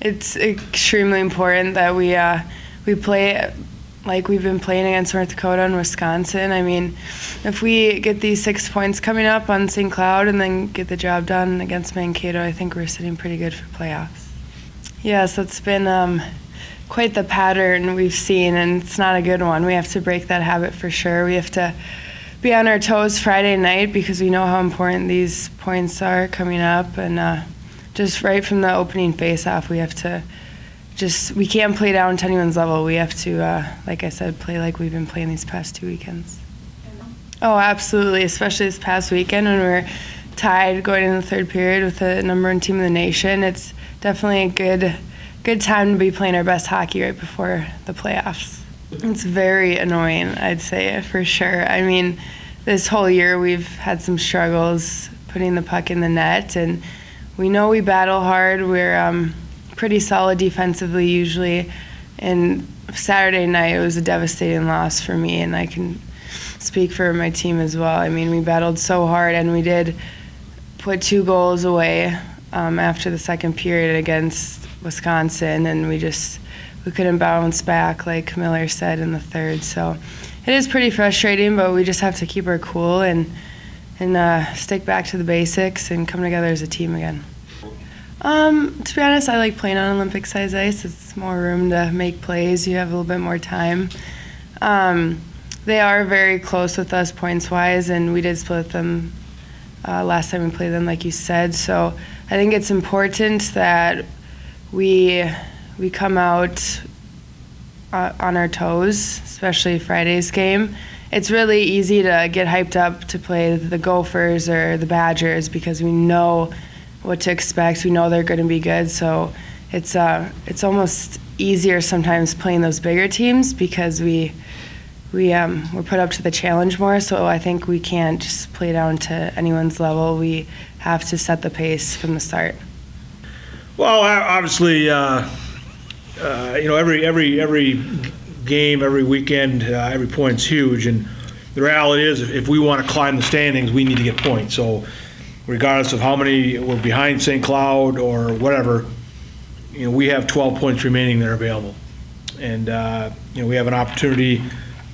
It's extremely important that we play like we've been playing against North Dakota and Wisconsin. I mean, if we get these 6 points coming up on St. Cloud and then get the job done against Mankato, I think we're sitting pretty good for playoffs. Yes, it's been quite the pattern we've seen, and it's not a good one. We have to break that habit for sure. We have to be on our toes Friday night because we know how important these points are coming up, and just right from the opening face-off, we have to we can't play down to anyone's level. We have to, like I said, play like we've been playing these past 2 weekends. Oh, absolutely, especially this past weekend when we're tied going into the third period with the number one team in the nation. It's definitely a good time to be playing our best hockey right before the playoffs. It's very annoying, I'd say, for sure. I mean, this whole year we've had some struggles putting the puck in the net, and we know we battle hard. We're pretty solid defensively usually, and Saturday night it was a devastating loss for me, and I can speak for my team as well. I mean, we battled so hard, and we did put 2 goals away after the second period against Wisconsin, and we couldn't bounce back like Miller said in the third. So it is pretty frustrating, but we just have to keep our cool and stick back to the basics and come together as a team again. To be honest, I like playing on Olympic-size ice. It's more room to make plays. You have a little bit more time. They are very close with us points-wise, and we did split them last time we played them, like you said. So I think it's important that we come out on our toes, especially Friday's game. It's really easy to get hyped up to play the Gophers or the Badgers because we know what to expect. We know they're going to be good, so it's almost easier sometimes playing those bigger teams because we're put up to the challenge more. So I think we can't just play down to anyone's level. We have to set the pace from the start. Well, obviously, every game, every weekend, every point's huge, and the reality is, if we want to climb the standings, we need to get points. So regardless of how many we're behind St. Cloud or whatever, we have 12 points remaining that are available. And, we have an opportunity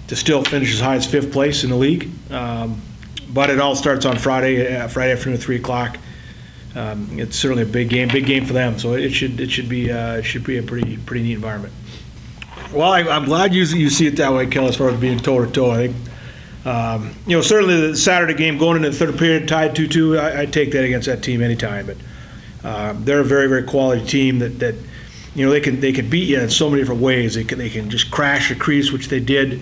to still finish as high as 5th place in the league. But it all starts on Friday afternoon at 3 o'clock. It's certainly a big game for them. So it should be a pretty neat environment. Well, I'm glad you see it that way, Kel, as far as being toe-to-toe. I think certainly the Saturday game going into the third period tied 2-2, I'd take that against that team anytime. But they're a very, very quality team that they can beat you in so many different ways. They can just crash the crease, which they did,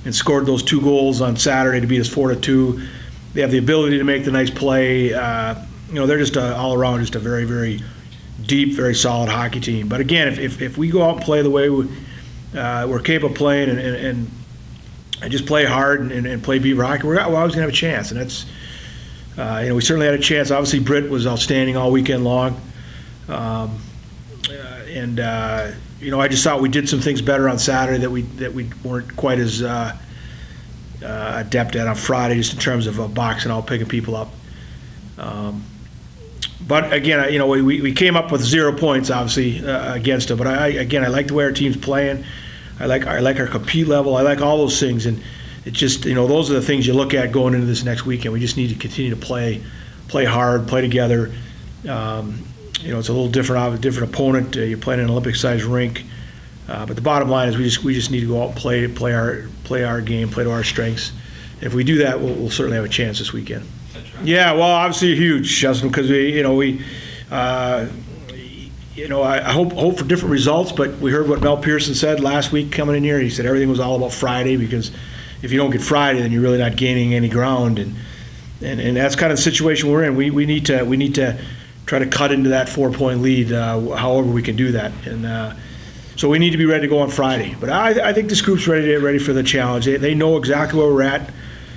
and scored those 2 goals on Saturday to beat us 4-2. They have the ability to make the nice play. They're just all around just a very, very deep, very solid hockey team. But again, if we go out and play the way we're capable of playing and just play hard and play Beaver hockey, we're always going to have a chance. And that's, we certainly had a chance. Obviously, Britt was outstanding all weekend long. I just thought we did some things better on Saturday that we weren't quite as adept at on Friday, just in terms of boxing out, picking people up. But again, we came up with 0 points, obviously, against them. But I like the way our team's playing. I like our compete level. I like all those things, and it just those are the things you look at going into this next weekend. We just need to continue to play hard, play together. It's a little different opponent. You're playing an Olympic-sized rink, but the bottom line is we just need to go out and play our game, play to our strengths. If we do that, we'll certainly have a chance this weekend. Yeah, well, obviously huge, Justin, because I hope for different results, but we heard what Mel Pearson said last week coming in here. He said everything was all about Friday, because if you don't get Friday, then you're really not gaining any ground, and that's kind of the situation we're in. We need to try to cut into that 4-point lead, however we can do that, and so we need to be ready to go on Friday. But I think this group's ready for the challenge. They know exactly where we're at.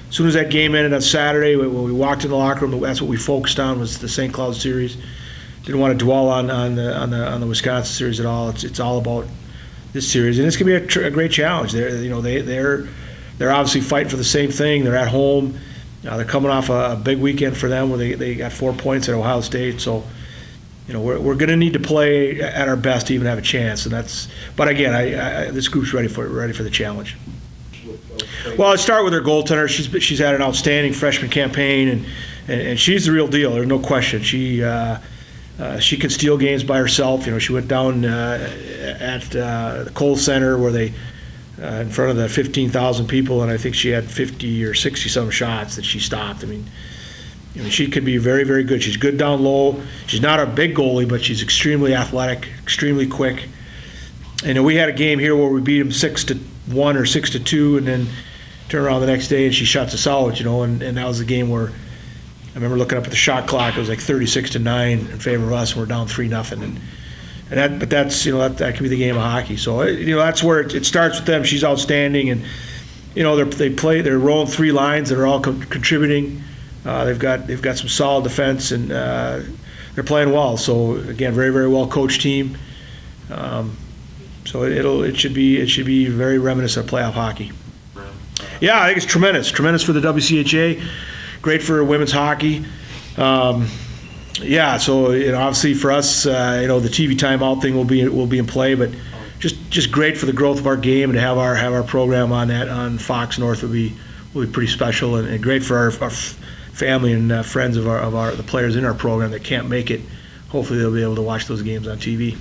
As soon as that game ended on Saturday, when we walked in the locker room, that's what we focused on, was the St. Cloud series. Didn't want to dwell on the Wisconsin series at all. It's all about this series, and it's going to be a great challenge. They're obviously fighting for the same thing. They're at home. They're coming off a big weekend for them, where they got 4 points at Ohio State. So we're going to need to play at our best to even have a chance. And but again, this group's ready for the challenge. Well, I'll start with her goaltender. She's had an outstanding freshman campaign, and she's the real deal. There's no question. She can steal games by herself. She went down at the Kohl Center where they in front of the 15,000 people, and I think she had 50 or 60 some shots that she stopped. She could be very, very good. She's good down low. She's not a big goalie, but she's extremely athletic, extremely quick. And we had a game here where we beat them 6-1 or 6-2, and then turn around the next day and she shuts us out. And that was a game where I remember looking up at the shot clock. It was like 36-9 in favor of us, and we're down 3-0. But that's that can be the game of hockey. So that's where it starts with them. She's outstanding, and they're rolling three lines that are all contributing. They've got some solid defense, and they're playing well. So again, very, very well coached team. So it should be very reminiscent of playoff hockey. Yeah, I think it's tremendous for the WCHA. Great for women's hockey. Yeah, so obviously for us, the TV timeout thing will be in play, but just great for the growth of our game, and to have our program on Fox North will be pretty special, and great for our family and friends of the players in our program that can't make it. Hopefully they'll be able to watch those games on TV.